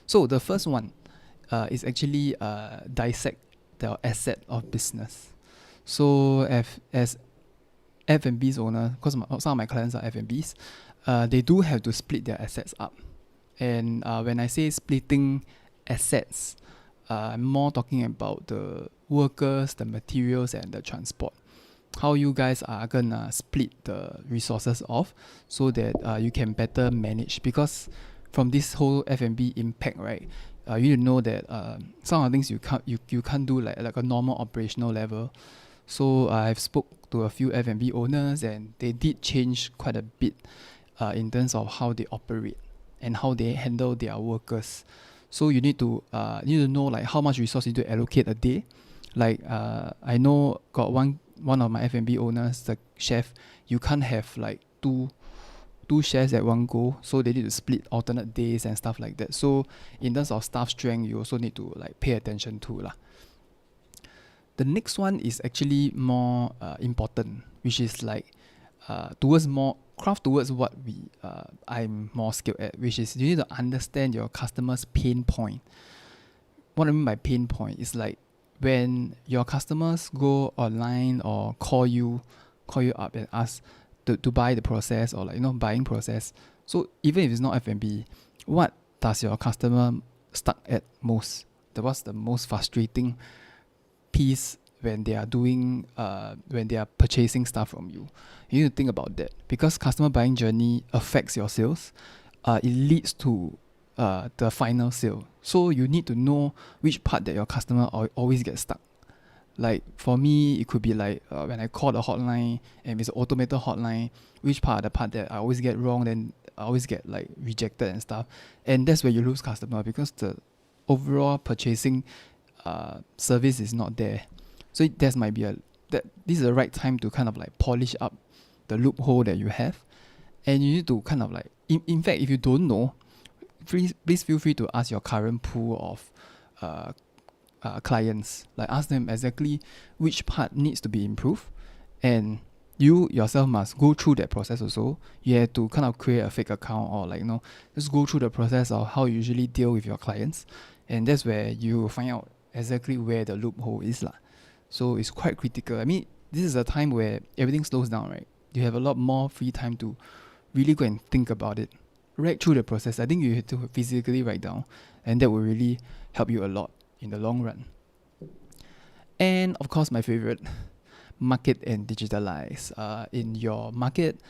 So the first one is actually dissect the asset of business. So as F&B's owner, because some of my clients are F&B's, they do have to split their assets up. And when I say splitting assets, I'm more talking about the workers, the materials, and the transport. How you guys are gonna split the resources off so that you can better manage. Because from this whole F&B impact, right? You need to know that some of the things you can't do like a normal operational level. So I've spoke to a few F&B owners, and they did change quite a bit in terms of how they operate and how they handle their workers. So you need to know like how much resource you need to allocate a day. Like I know got one of my F&B owners, the chef, you can't have like two chefs at one go, so they need to split alternate days and stuff like that. So in terms of staff strength, you also need to like pay attention to lah. The next one is actually more important, which is like towards what I'm more skilled at, which is you need to understand your customer's pain point. What I mean by pain point is like when your customers go online or call you up and ask to buy the process, or like buying process. So even if it's not F&B, what does your customer stuck at most? What's the most frustrating piece when they are purchasing stuff from you? You need to think about that, because customer buying journey affects your sales. It leads to the final sale. So you need to know which part that your customer always gets stuck. Like for me, it could be like when I call the hotline and it's an automated hotline, which part that I always get wrong, then I always get like rejected and stuff. And that's where you lose customer, because the overall purchasing service is not there. So this is the right time to kind of like polish up the loophole that you have. And you need to kind of like, in fact, if you don't know, please feel free to ask your current pool of clients. Like ask them exactly which part needs to be improved, and you yourself must go through that process also. You have to kind of create a fake account, or like just go through the process of how you usually deal with your clients, and that's where you find out exactly where the loophole is lah. So it's quite critical. I mean, this is a time where everything slows down, right? You have a lot more free time to really go and think about it, write through the process. I think you have to physically write down, and that will really help you a lot in the long run. And of course, my favorite, market and digitalize. In your market,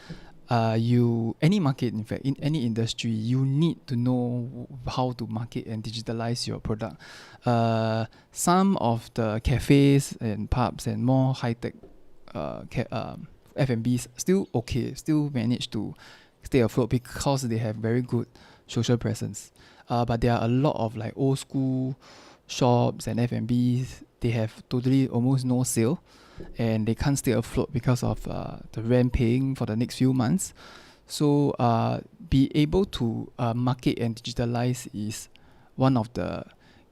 any market, in fact, in any industry, you need to know how to market and digitalize your product. Some of the cafes and pubs and more high-tech F&Bs still manage to stay afloat because they have very good social presence. But there are a lot of like old school shops and F&Bs. They have totally almost no sale, and they can't stay afloat because of the rent paying for the next few months. So be able to market and digitalize is one of the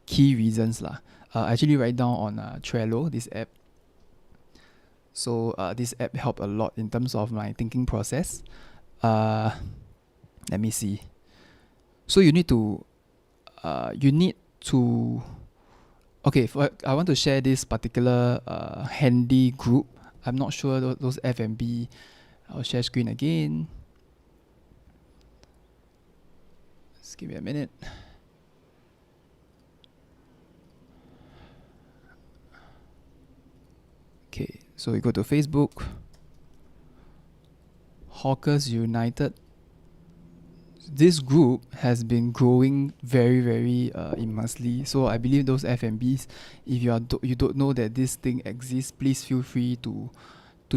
key reasons lah. I actually write down on Trello, this app. So this app helped a lot in terms of my thinking process. Let me see. So you need to okay, I want to share this particular handy group. I'm not sure those F&B. I'll share screen again. Just give me a minute. Okay, so we go to Facebook. Hawkers United. This group has been growing very, very immensely. So I believe those F&Bs, if you don't know that this thing exists, please feel free to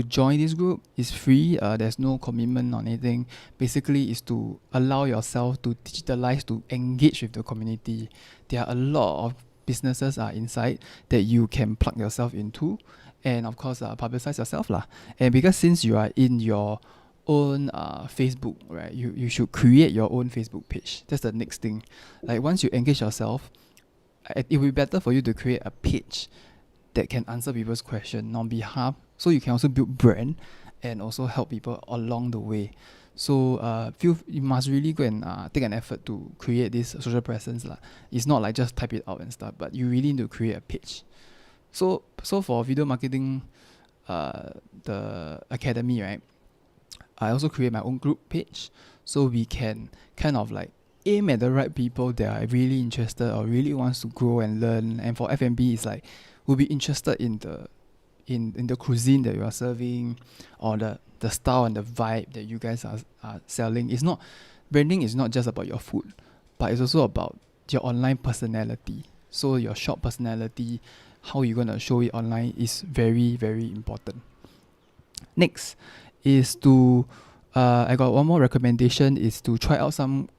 join this group. It's free. There's no commitment or anything. Basically, is to allow yourself to digitalize, to engage with the community. There are a lot of businesses inside that you can plug yourself into, and of course, publicize yourself lah. And because since you are in your own Facebook, right, you should create your own Facebook page. That's the next thing. Like once you engage yourself, it will be better for you to create a page that can answer people's question on behalf, so you can also build brand and also help people along the way. So you must really go and take an effort to create this social presence lah. It's not like just type it out and stuff, but you really need to create a page. So for video marketing, the academy, right? I also create my own group page, so we can kind of like aim at the right people that are really interested or really wants to grow and learn. And for F&B, it's like will be interested in the cuisine that you are serving, or the style and the vibe that you guys are selling. It's not branding is not just about your food, but it's also about your online personality. So your shop personality, how you're gonna show it online is very, very important. Next is to I got one more recommendation is to try out some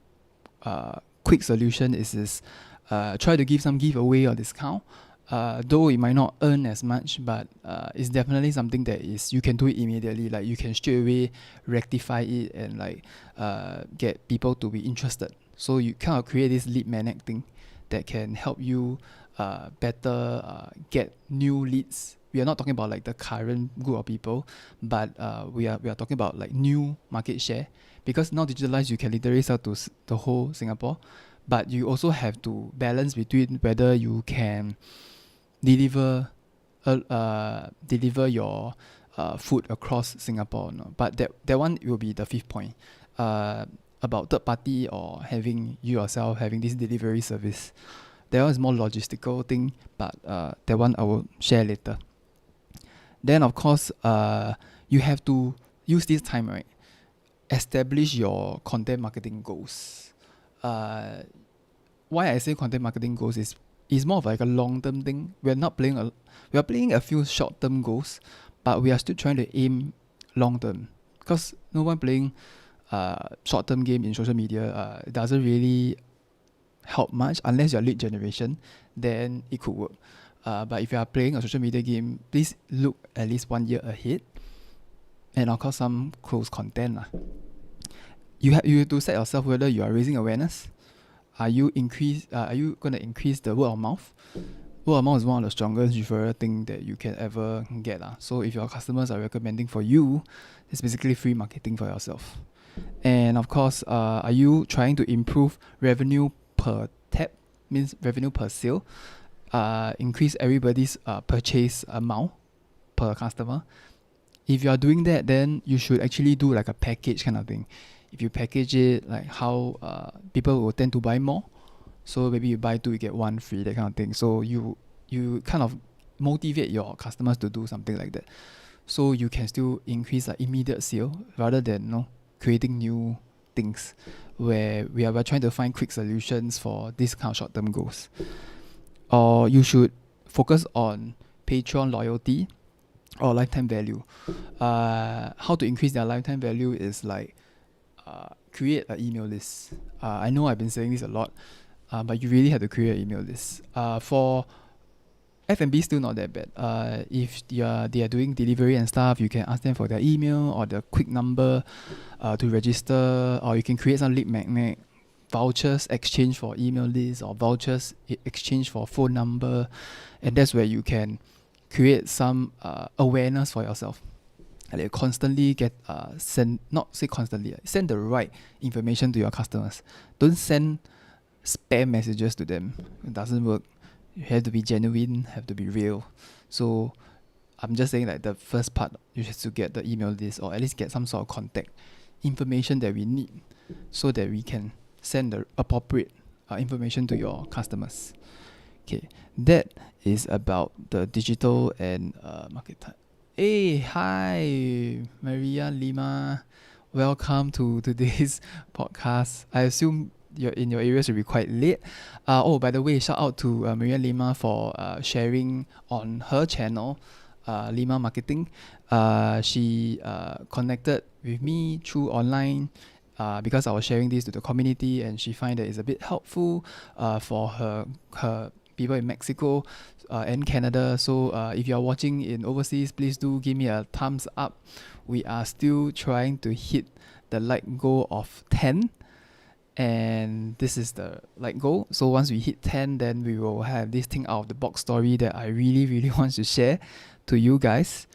quick solution is try to give some giveaway or discount. Though it might not earn as much, but it's definitely something that is you can do it immediately. Like you can straight away rectify it and like get people to be interested. So you kind of create this lead magnet thing that can help you better get new leads. We are not talking about like the current group of people, but we are talking about like new market share, because now digitalized you can literally sell to the whole Singapore, but you also have to balance between whether you can deliver your food across Singapore or not. But that one will be the fifth point about third party or having you yourself having this delivery service. That one is more logistical thing, but that one I will share later. Then of course you have to use this time, right? Establish your content marketing goals. Why I say content marketing goals is more of like a long-term thing. We are playing a few short-term goals, but we are still trying to aim long-term, because no one playing short-term game in social media doesn't really help much unless you're lead generation. Then it could work. But if you are playing a social media game, please look at least 1 year ahead, and of course some close content lah. You have to set yourself whether you are raising awareness. Are you gonna increase the word of mouth? Word of mouth is one of the strongest referral thing that you can ever get lah. So if your customers are recommending for you, it's basically free marketing for yourself. And of course, are you trying to improve revenue per tab? Means revenue per sale. Increase everybody's purchase amount per customer. If you are doing that, then you should actually do like a package kind of thing. If you package it, like how people will tend to buy more. So maybe you buy 2, you get 1 free, that kind of thing. So you kind of motivate your customers to do something like that. So you can still increase like immediate sale rather than creating new things where we are trying to find quick solutions for this kind of short-term goals. Or you should focus on Patreon loyalty or lifetime value. How to increase their lifetime value is like create an email list. I know I've been saying this a lot, but you really have to create an email list. For F&B, still not that bad. If they are doing delivery and stuff, you can ask them for their email or the quick number to register, or you can create some lead magnet, vouchers exchange for email list, or vouchers exchange for phone number, and that's where you can create some awareness for yourself. And you constantly send the right information to your customers. Don't send spam messages to them. It doesn't work. You have to be genuine, have to be real. So I'm just saying like the first part, you have to get the email list or at least get some sort of contact information that we need so that we can send the appropriate information to your customers. Okay, that is about the digital and market type. Hey, hi, Maria Lima. Welcome to today's podcast. I assume you're in your areas will be quite late. By the way, shout out to Maria Lima for sharing on her channel, Lima Marketing. She connected with me through online because I was sharing this to the community, and she find that it's a bit helpful for her people in Mexico and Canada. So if you are watching in overseas, please do give me a thumbs up. We are still trying to hit the like goal of 10, and this is the like goal. So once we hit 10, then we will have this thing out of the box story that I really, really want to share to you guys.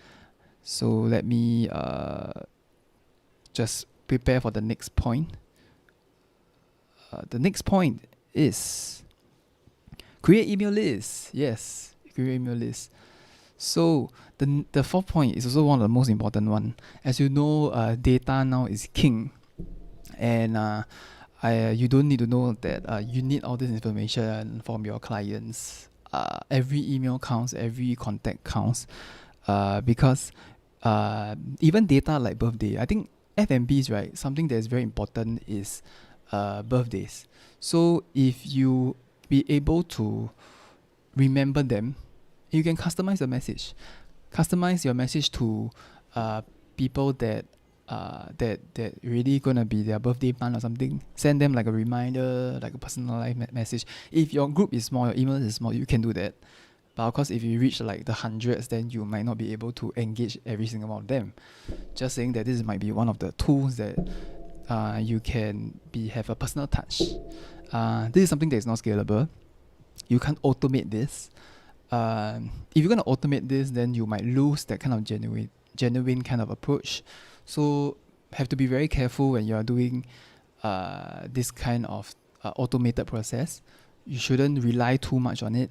So let me just prepare for the next point. The next point is create email lists. Yes, create email lists. So the fourth point is also one of the most important one. As you know, data now is king, and you don't need to know that you need all this information from your clients. Every email counts, every contact counts, because even data like birthday. I think F&Bs, right? Something that is very important is birthdays. So if you be able to remember them, you can customize your message to people that really gonna be their birthday month or something. Send them like a reminder, like a personalized message. If your group is small, your email is small, you can do that. But of course, if you reach like the hundreds, then you might not be able to engage every single one of them. Just saying that this might be one of the tools that you can have a personal touch. This is something that is not scalable. You can't automate this. If you're gonna automate this, then you might lose that kind of genuine kind of approach. So have to be very careful when you are doing this kind of automated process. You shouldn't rely too much on it,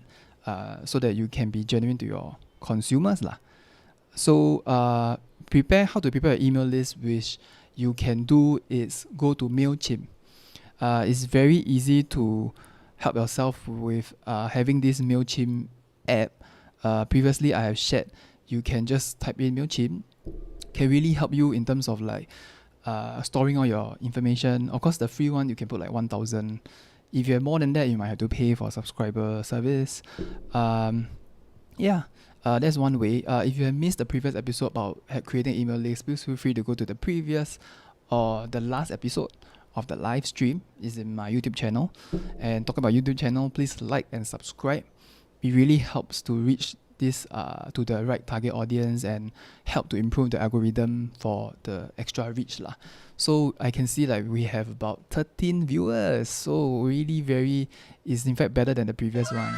so that you can be genuine to your consumers lah. So how to prepare an email list, which you can do is go to MailChimp. It's very easy to help yourself with having this MailChimp app. Previously I have shared, you can just type in MailChimp, can really help you in terms of like storing all your information. Of course, the free one you can put like 1,000. If you have more than that, you might have to pay for subscriber service. That's one way. If you have missed the previous episode about creating email lists, please feel free to go to the previous or the last episode of the live stream. Is in my YouTube channel. And talk about YouTube channel, please like and subscribe. It really helps to reach this to the right target audience and help to improve the algorithm for the extra reach lah. So I can see like we have about 13 viewers. So really is in fact better than the previous one.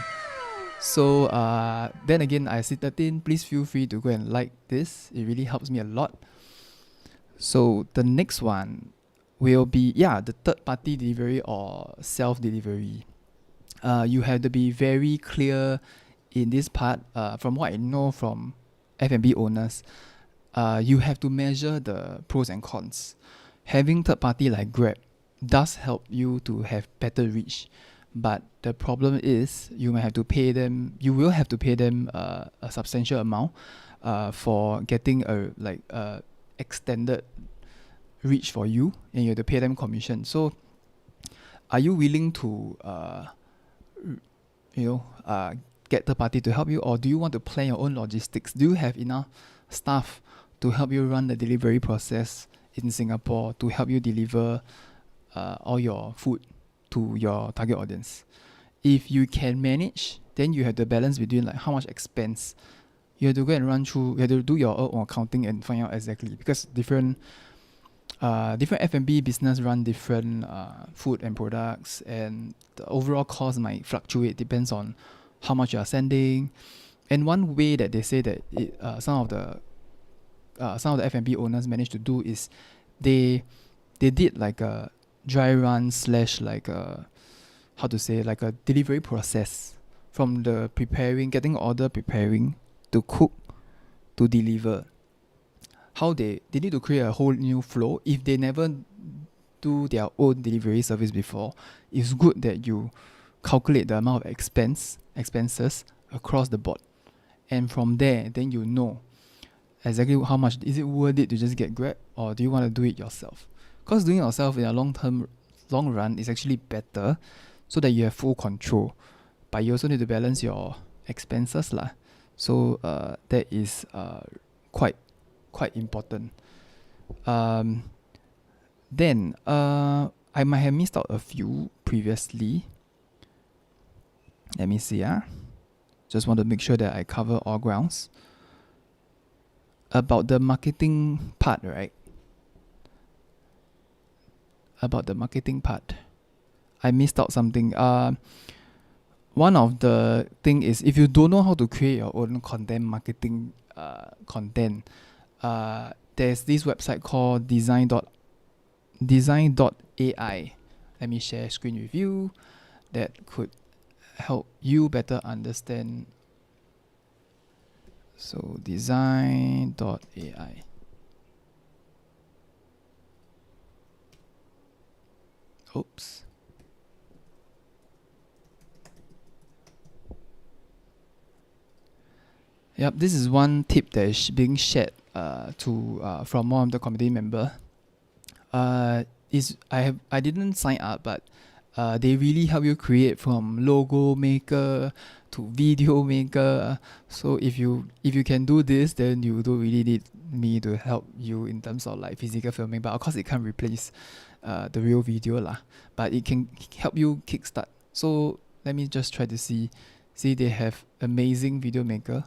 So then again, I see 13. Please feel free to go and like this. It really helps me a lot. So the next one will be the third party delivery or self-delivery. You have to be very clear in this part. From what I know from F&B owners, you have to measure the pros and cons. Having third party like Grab does help you to have better reach, but the problem is you will have to pay them a substantial amount for getting a extended reach for you, and you have to pay them commission. So are you willing to get third party to help you, or do you want to plan your own logistics? Do you have enough staff to help you run the delivery process in Singapore to help you deliver all your food to your target audience? If you can manage, then you have the balance between like how much expense you have to go and run through. You have to do your own accounting and find out exactly, because different F&B business run different food and products, and the overall cost might fluctuate, depends on how much you are sending. And one way that they say that some of the F&B owners managed to do is they did like a dry run / like a delivery process from the getting order, preparing to cook to deliver. How they need to create a whole new flow. If they never do their own delivery service before, it's good that you calculate the amount of expenses across the board, and from there then you know exactly how much is it worth it to just get Grab, or do you want to do it yourself? Because doing it yourself in a long run is actually better, so that you have full control, but you also need to balance your expenses lah. So that is quite important. Then I might have missed out a few previously. Let me see. Just want to make sure that I cover all grounds. About the marketing part, right? About the marketing part, I missed out something. One of the thing is, if you don't know how to create your own content marketing content, there's this website called design.ai. Let me share screen with you. That could help you better understand. So design.ai. Oops. Yep, this is one tip that is being shared from one of the community member. I didn't sign up, but they really help you create from logo maker to video maker. So if you can do this, then you don't really need me to help you in terms of like physical filming. But of course, it can't replace the real video lah. But it can help you kickstart. So let me just try to see. See, they have amazing video maker.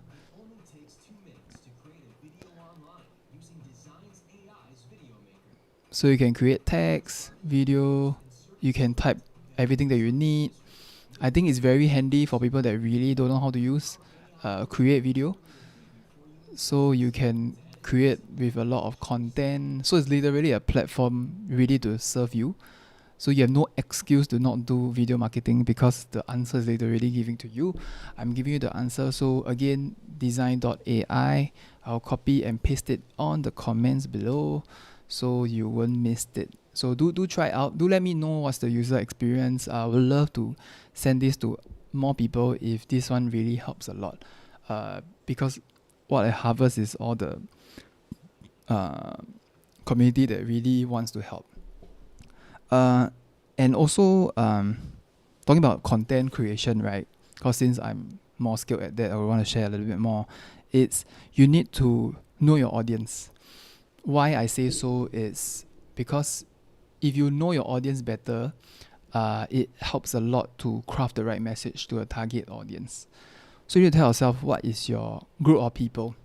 So you can create text, video, you can type everything that you need. I think it's very handy for people that really don't know how to use create video. So you can create with a lot of content. So it's literally a platform ready to serve you. So you have no excuse to not do video marketing because the answer is literally giving to you. I'm giving you the answer. So again, design.ai. I'll copy and paste it on the comments below, so you won't miss it. So do try out. Do let me know what's the user experience. I would love to send this to more people if this one really helps a lot. Because what I harvest is all the community that really wants to help. And also talking about content creation, right? Because since I'm more skilled at that, I want to share a little bit more. It's you need to know your audience. Why I say so is because if you know your audience better, it helps a lot to craft the right message to a target audience. So you need to tell yourself what is your group of people.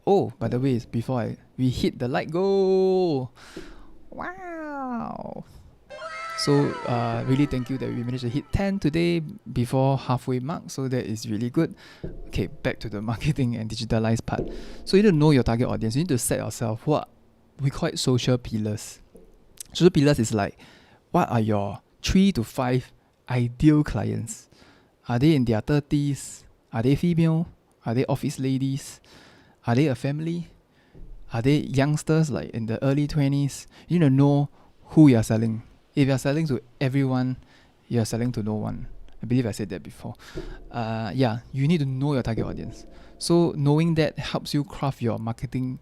Oh, by the way, before we hit the like goal. Wow. So really thank you that we managed to hit 10 today before halfway mark. So that is really good. Okay, back to the marketing and digitalized part. So you need to know your target audience. You need to set yourself what we call it social pillars. Social pillars is like, what are your 3 to 5 ideal clients? Are they in their 30s? Are they female? Are they office ladies? Are they a family? Are they youngsters like in the early 20s? You need to know who you are selling. If you are selling to everyone, you are selling to no one. I believe I said that before. You need to know your target audience. So knowing that helps you craft your marketing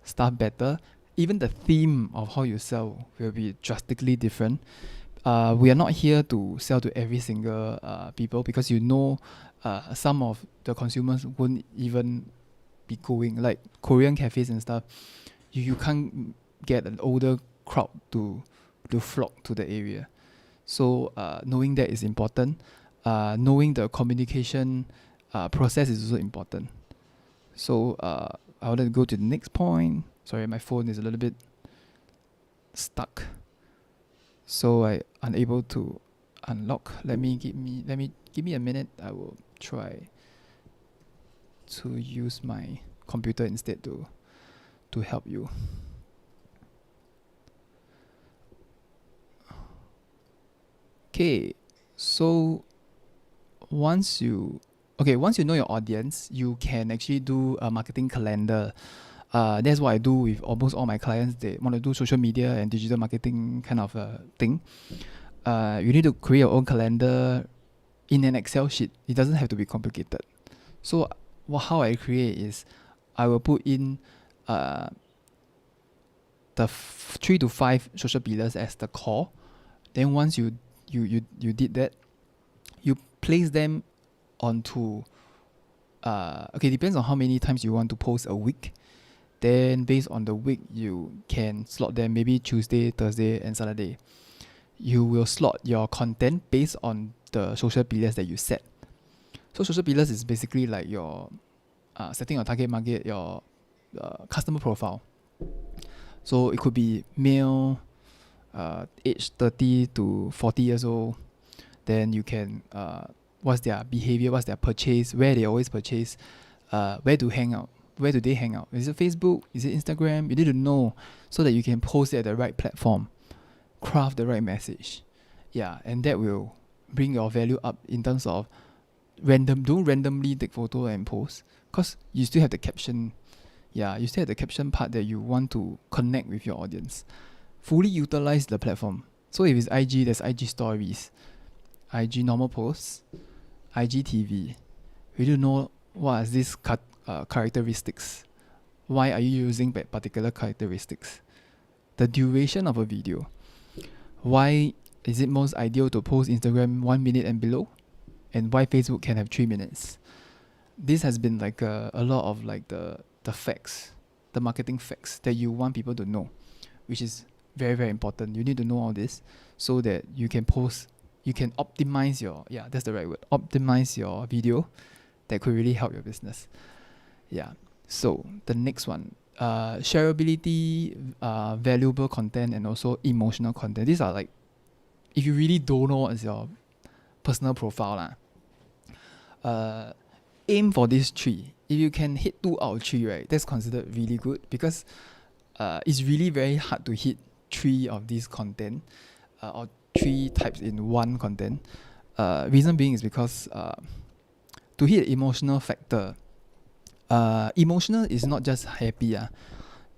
stuff better. Even the theme of how you sell will be drastically different. We are not here to sell to every single people because some of the consumers won't even be going. Like Korean cafes and stuff, you can't get an older crowd to flock to the area. So knowing that is important. Knowing the communication process is also important. So I want to go to the next point. Sorry, my phone is a little bit stuck, so I unable to unlock. Give me a minute. I will try to use my computer instead to help you. Okay, so once you know your audience, you can actually do a marketing calendar. That's what I do with almost all my clients. They want to do social media and digital marketing kind of thing. You need to create your own calendar in an Excel sheet. It doesn't have to be complicated. So how I create is I will put in the 3 to 5 social pillars as the core. Then once you did that, you place them onto depends on how many times you want to post a week. Then based on the week, you can slot them maybe Tuesday, Thursday and Saturday. You will slot your content based on the social pillars that you set. So social pillars is basically like your setting your target market, your customer profile. So it could be male, age 30 to 40 years old. Then you can what's their behavior, what's their purchase, where they always purchase, where do they hang out? Is it Facebook? Is it Instagram? You need to know so that you can post it at the right platform. craft the right message. Yeah, and that will bring your value up in terms of don't randomly take photo and post, because you still have the caption. Yeah, you still have the caption part that you want to connect with your audience. Fully utilize the platform. So if it's IG, there's IG stories, IG normal posts, IGTV. We do know what are these characteristics. Why are you using particular characteristics? The duration of a video. Why is it most ideal to post Instagram 1 minute and below? And why Facebook can have 3 minutes? This has been like a lot of like the facts, the marketing facts that you want people to know, which is very, very important. You need to know all this so that you can post, you can optimize your, that's the right word, optimize your video that could really help your business. Yeah. So the next one, shareability, valuable content, and also emotional content. These are like, if you really don't know what's your personal profile, aim for these 3. If you can hit 2 out of 3, right, that's considered really good, because it's really very hard to hit 3 of these content, or 3 types in one content. Reason being is because to hit emotional factor, emotional is not just happy.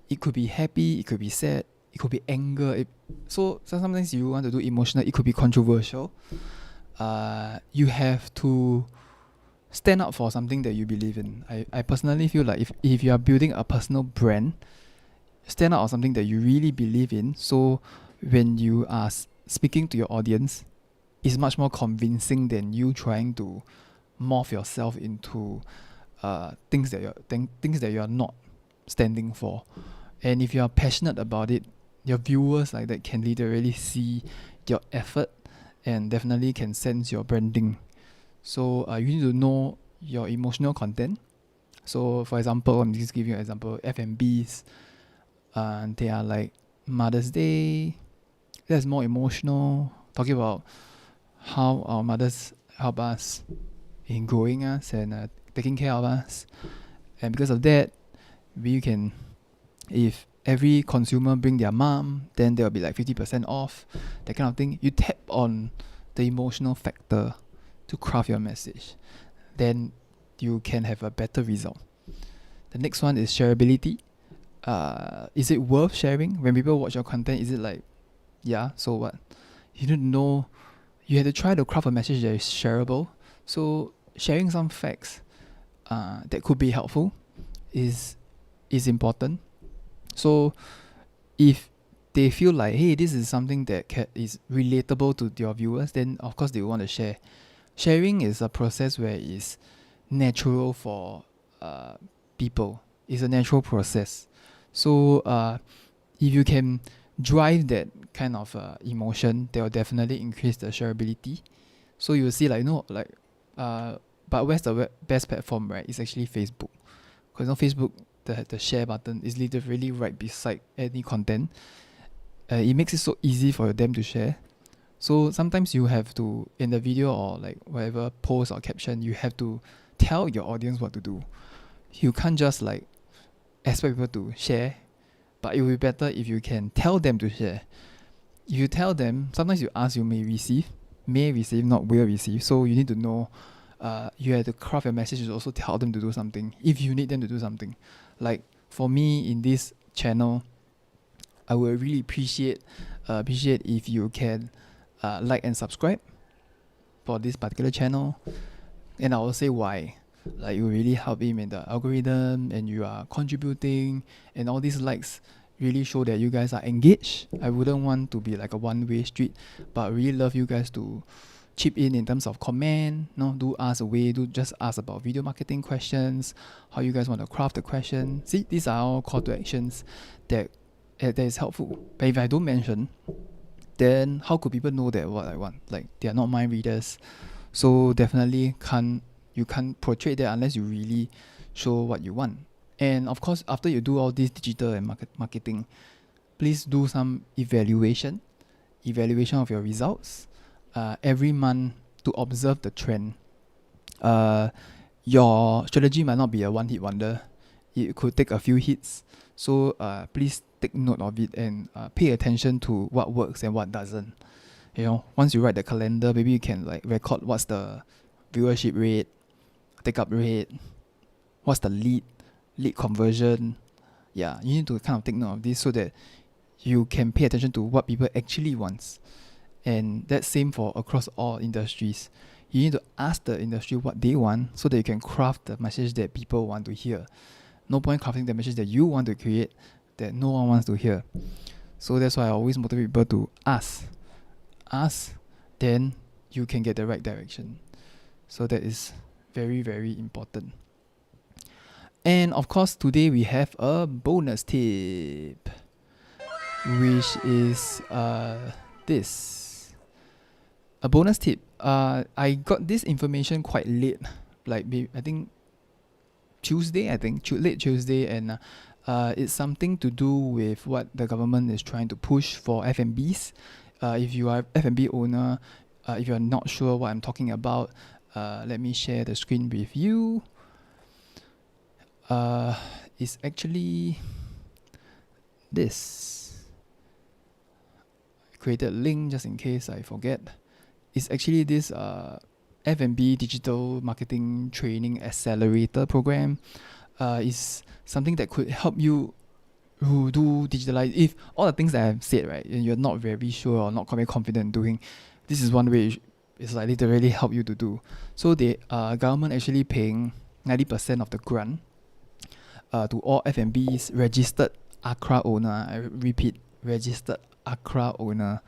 It could be happy, it could be sad, it could be anger. So sometimes you want to do emotional, it could be controversial. You have to stand up for something that you believe in. I personally feel like if you are building a personal brand, stand out on something that you really believe in. So when you are speaking to your audience, it's much more convincing than you trying to morph yourself into things that you're not standing for. And if you are passionate about it, your viewers like that can literally see your effort and definitely can sense your branding. So you need to know your emotional content. So for example, I'm just giving you an example, F&Bs, they are like Mother's Day, that's more emotional, talking about how our mothers help us in growing us and taking care of us. And because of that, we can, if every consumer bring their mom, then there will be like 50% off, that kind of thing. You tap on the emotional factor to craft your message, then you can have a better result. The next one is shareability. Is it worth sharing? When people watch your content, is it like, so what? You need to know, you have to try to craft a message that is shareable. So sharing some facts that could be helpful is important. So if they feel like, hey, this is something that is relatable to your viewers, then of course they want to share. Sharing is a process where it's natural for people. It's a natural process. So if you can drive that kind of emotion, that will definitely increase the shareability. So you will see but where's the best platform, right? It's actually Facebook. Because Facebook, the share button is literally right beside any content. It makes it so easy for them to share. So sometimes you have to, in the video or like whatever post or caption, you have to tell your audience what to do. You can't just like expect people to share, but it will be better if you can tell them to share. If you tell them, sometimes you ask, you may receive, not will receive. So you need to know, you have to craft your message to also tell them to do something if you need them to do something. Like for me in this channel, I would really appreciate if you can like and subscribe for this particular channel, and I will say why. Like it will really help him in the algorithm, and you are contributing, and all these likes really show that you guys are engaged. I wouldn't want to be like a one-way street, but I really love you guys to chip in terms of comment. Do ask away, do just ask about video marketing questions, how you guys want to craft the question. See, these are all call to actions that is helpful. But if I don't mention, then how could people know that what I want? Like they are not mind readers. So definitely you can't portray that unless you really show what you want. And of course, after you do all this digital and marketing, please do some evaluation of your results every month to observe the trend. Your strategy might not be a one-hit wonder. It could take a few hits. So please take note of it and pay attention to what works and what doesn't. You know, once you write the calendar, maybe you can like record what's the viewership rate, take up rate, what's the lead conversion. Yeah, you need to kind of take note of this so that you can pay attention to what people actually wants. And that's same for across all industries. You need to ask the industry what they want so that you can craft the message that people want to hear. No point crafting the message that you want to create that no one wants to hear. So that's why I always motivate people to ask. Ask, then you can get the right direction. So that is very, very important. And of course, today we have a bonus tip, which is this. A bonus tip. I got this information quite late, like I think Tuesday. Late Tuesday, and it's something to do with what the government is trying to push for F&Bs. If you are F&B owner, if you are not sure what I'm talking about, let me share the screen with you. It's actually this. I created a link just in case I forget. It's actually this F&B digital marketing training accelerator program. Is something that could help you who do digitalize. If all the things that I've said, right, and you're not very sure or not very confident in doing, this is one way it's likely to really help you to do. So the government actually paying 90% of the grant to all F&Bs registered ACRA owner. I repeat, registered ACRA owner.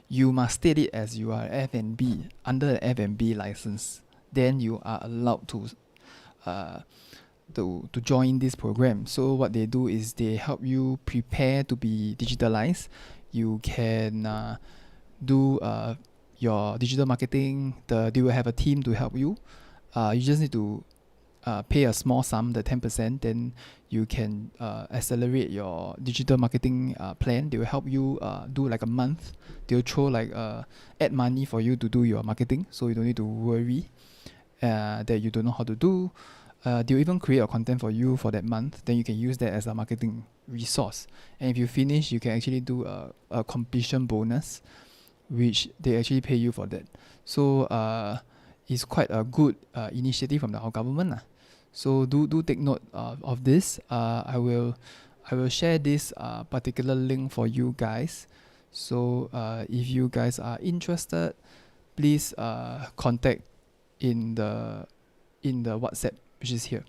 You must state it as you are F&B under the F&B license. Then you are allowed to join this program. So what they do is they help you prepare to be digitalized. You can do your digital marketing. They will have a team to help you. You just need to pay a small sum, the 10%, then you can accelerate your digital marketing plan. They will help you do like a month. They'll throw like add money for you to do your marketing, so you don't need to worry that you don't know how to do. They'll even create a content for you for that month. Then you can use that as a marketing resource. And if you finish, you can actually do a completion bonus, which they actually pay you for that. So it's quite a good initiative from our government. So do take note of this. I will share this particular link for you guys. So if you guys are interested, please contact in the WhatsApp which is here.